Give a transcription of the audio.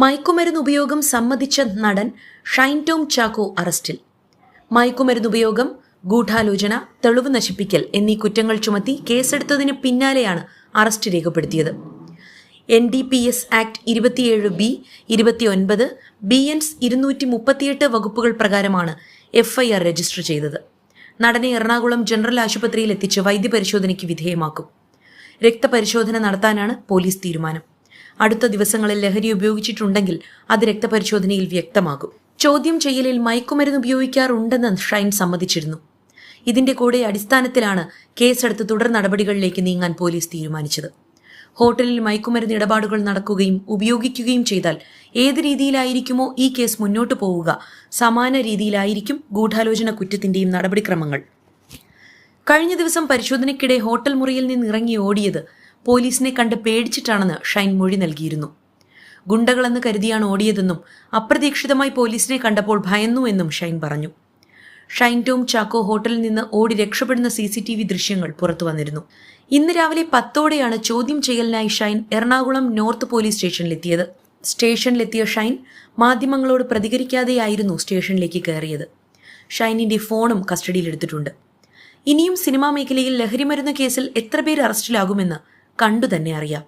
മയക്കുമരുന്ന് ഉപയോഗം സമ്മതിച്ച നടൻ ഷൈൻ ടോം ചാക്കോ അറസ്റ്റിൽ. മയക്കുമരുന്ന് ഉപയോഗം, ഗൂഢാലോചന, തെളിവ് നശിപ്പിക്കൽ എന്നീ കുറ്റങ്ങൾ ചുമത്തി കേസെടുത്തതിന് പിന്നാലെയാണ് അറസ്റ്റ് രേഖപ്പെടുത്തിയത്. NDPS ആക്ട് 27B, 29, BNs 238 വകുപ്പുകൾ പ്രകാരമാണ് FIR രജിസ്റ്റർ ചെയ്തത്. നടനെ എറണാകുളം ജനറൽ ആശുപത്രിയിൽ എത്തിച്ച് വൈദ്യപരിശോധനയ്ക്ക് വിധേയമാക്കും. രക്തപരിശോധന നടത്താനാണ് പോലീസ് തീരുമാനം. അടുത്ത ദിവസങ്ങളിൽ ലഹരി ഉപയോഗിച്ചിട്ടുണ്ടെങ്കിൽ അത് രക്തപരിശോധനയിൽ വ്യക്തമാകും. ചോദ്യം ചെയ്യലിൽ മയക്കുമരുന്ന് ഉപയോഗിക്കാറുണ്ടെന്ന് ഷൈൻ സമ്മതിച്ചിരുന്നു. ഇതിന്റെ കൂടെ അടിസ്ഥാനത്തിലാണ് കേസെടുത്ത് തുടർ നടപടികളിലേക്ക് നീങ്ങാൻ പോലീസ് തീരുമാനിച്ചത്. ഹോട്ടലിൽ മയക്കുമരുന്ന് ഇടപാടുകൾ നടക്കുകയും ഉപയോഗിക്കുകയും ചെയ്താൽ ഏത് രീതിയിലായിരിക്കുമോ ഈ കേസ് മുന്നോട്ടു പോവുക, സമാന രീതിയിലായിരിക്കും ഗൂഢാലോചന കുറ്റത്തിന്റെയും നടപടിക്രമങ്ങൾ. കഴിഞ്ഞ ദിവസം പരിശോധനയ്ക്കിടെ ഹോട്ടൽ മുറിയിൽ നിന്ന് ഇറങ്ങി ഓടിയത് പോലീസിനെ കണ്ട് പേടിച്ചിട്ടാണെന്ന് ഷൈൻ മൊഴി നൽകിയിരുന്നു. ഗുണ്ടകളെന്ന് കരുതിയാണ് ഓടിയതെന്നും അപ്രതീക്ഷിതമായി പോലീസിനെ കണ്ടപ്പോൾ ഭയന്നു എന്നും ഷൈൻ പറഞ്ഞു. ഷൈൻ ടോം ചാക്കോ ഹോട്ടലിൽ നിന്ന് ഓടി രക്ഷപ്പെടുന്ന CCTV ദൃശ്യങ്ങൾ പുറത്തു വന്നിരുന്നു. ഇന്ന് രാവിലെ 10ഓടെയാണ് ചോദ്യം ചെയ്യലിനായി ഷൈൻ എറണാകുളം നോർത്ത് പോലീസ് സ്റ്റേഷനിലെത്തിയത്. സ്റ്റേഷനിലെത്തിയ ഷൈൻ മാധ്യമങ്ങളോട് പ്രതികരിക്കാതെയായിരുന്നു സ്റ്റേഷനിലേക്ക് കയറിയത്. ഷൈനിന്റെ ഫോണും കസ്റ്റഡിയിലെടുത്തിട്ടുണ്ട്. ഇനിയും സിനിമാ മേഖലയിൽ ലഹരിമരുന്ന് കേസിൽ എത്ര പേർ അറസ്റ്റിലാകുമെന്ന് കണ്ടു തന്നെ അറിയാം.